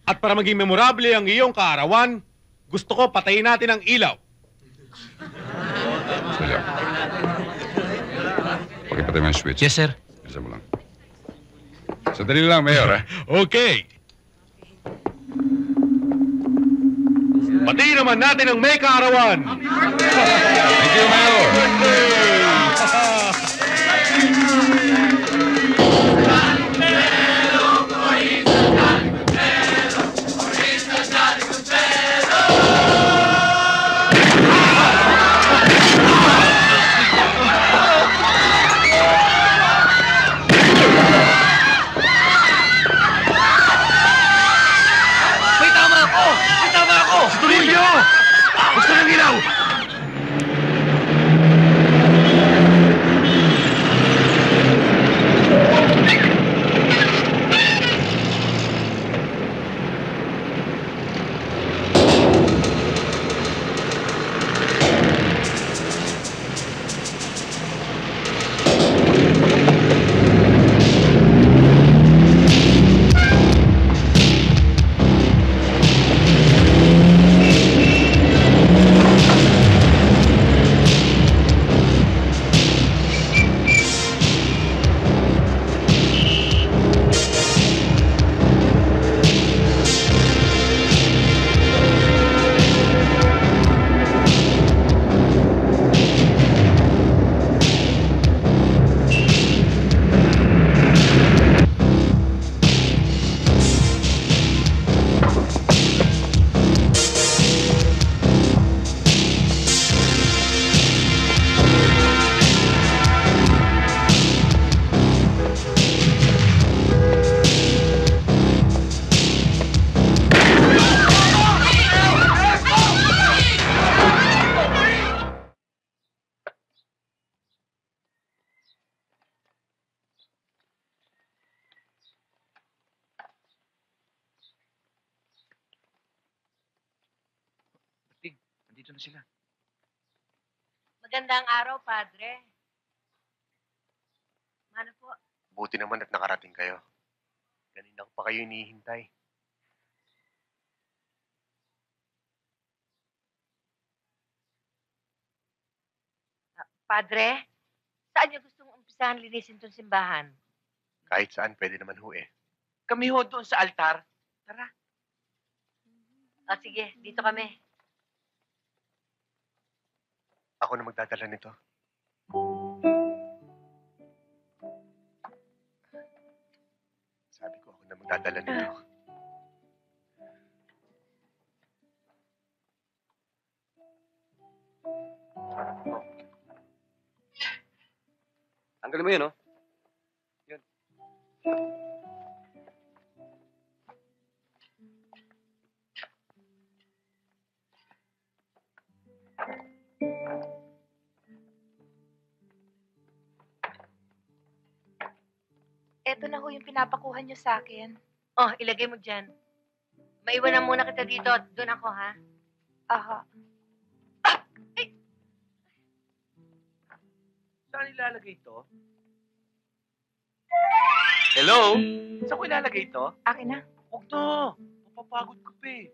At para maging memorable ang iyong kaarawan, gusto ko patayin natin ang ilaw. Sandali. Pakipatay mo yung switch. Yes, sir. Isa mo lang. Sandali lang, Mayor, Okay. Patayin naman natin ang may kaarawan. Thank you, Mayor. May tama ako! May tama ako! Tuloy niyo! Gusto ng ilaw! Nandito na sila. Magandang araw, Padre. Ano po? Buti naman at nakarating kayo. Kanina ko pa kayo hinihintay. Padre, saan niyo gustong umpisahan linisin tong simbahan? Kahit saan, pwede naman ho eh. Kami ho doon sa altar. Tara. Sige, dito kami. Ako na magdadala nito. Sabi ko, ako na magdadala nito. Tanggalin mo yun, oh. Yun. Eto na ho yung pinapakuha niyo sa akin. Oh, ilagay mo dyan. Maiwanan muna kita dito at doon ako, ha? Aha. Saan ilalagay ito? Hello? Saan ko ilalagay ito? Akin na. Huwag to. Mapapagod ko pa eh.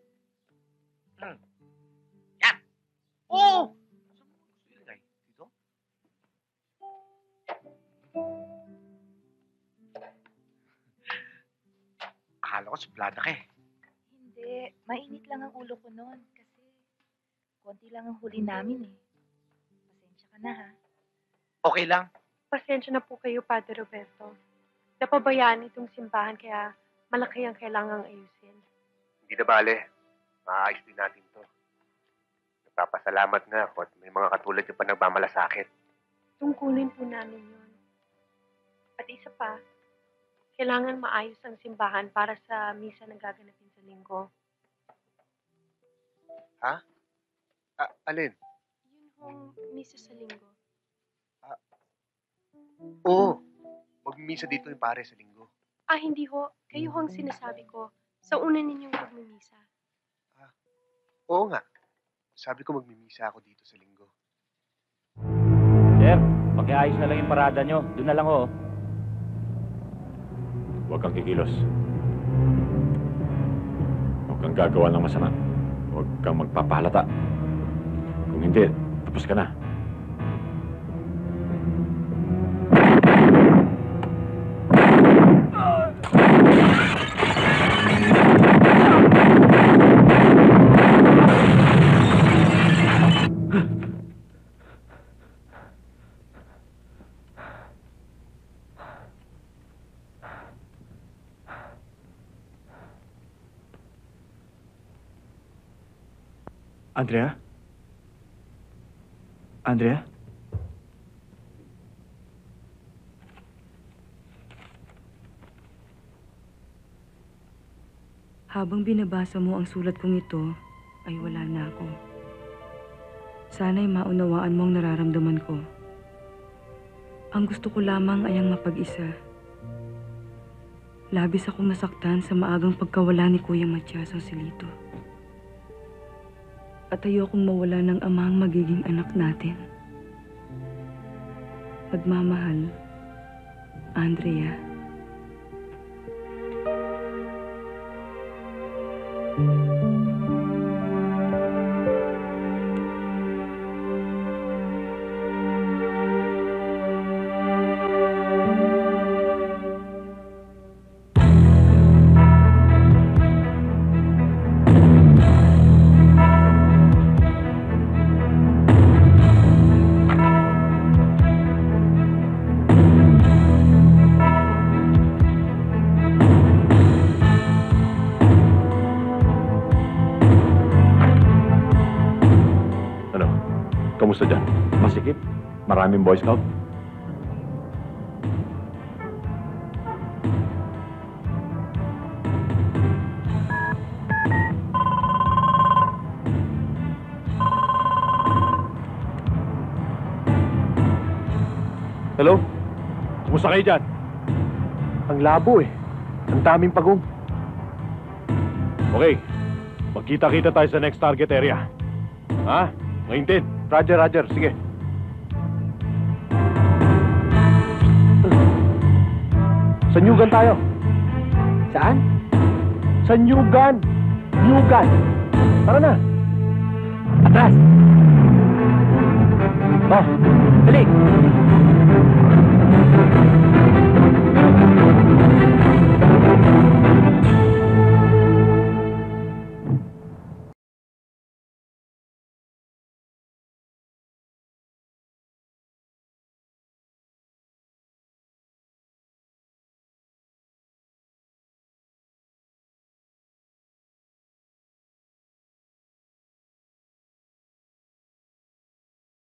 Yan. Oo! Saan mo gusto ilagay? Dito? Akala ko suplada ka eh. Hindi. Mainit lang ang ulo ko noon. Kasi konti lang ang huli namin eh. Pasensya ka na ha. Okay lang. Pasensya na po kayo, Padre Roberto. Napabayaan itong simbahan kaya malaki ang kailangang ayusin. Hindi na bale. Maayos din natin to. Nagpapasalamat nga ako at may mga katulad yung pa nagmamalasakit. Tungkulin po namin yun. At isa pa, kailangan maayos ang simbahan para sa misa na gaganapin sa linggo. Ha? Alin? Yun hong misa sa linggo. Oo. Magmimisa dito yung pare sa linggo. Hindi ho. Kayo ho ang sinasabi ko. Sa una ninyong magmimisa. Oo nga. Sabi ko magmimisa ako dito sa linggo. Sir, pakiayos na lang yung parada nyo. Doon na lang ho. Huwag kang kikilos. kang gagawa ng masama. Huwag kang magpapahalata. Kung hindi, tapos ka na. Andrea? Andrea? Habang binabasa mo ang sulat kong ito, ay wala na ako. Sana'y maunawaan mo ang nararamdaman ko. Ang gusto ko lamang ay ang mapag-isa. Labis akong nasaktan sa maagang pagkawala ni Kuya Matias ang silito. At ayokong mawala ng amang magiging anak natin. Magmamahal, Andrea. Kamusta dyan? Masikip? Maraming Boy Scout? Hello? Kumusta kayo dyan? Ang labo eh. Ang daming pagong. Okay. Magkita-kita tayo sa next target area. Ha? Ngayon din. Roger, Roger. Sige. Sa Nyugan tayo. Saan? Sa Nyugan. Nyugan. Tara na. Atras. Oh, dali.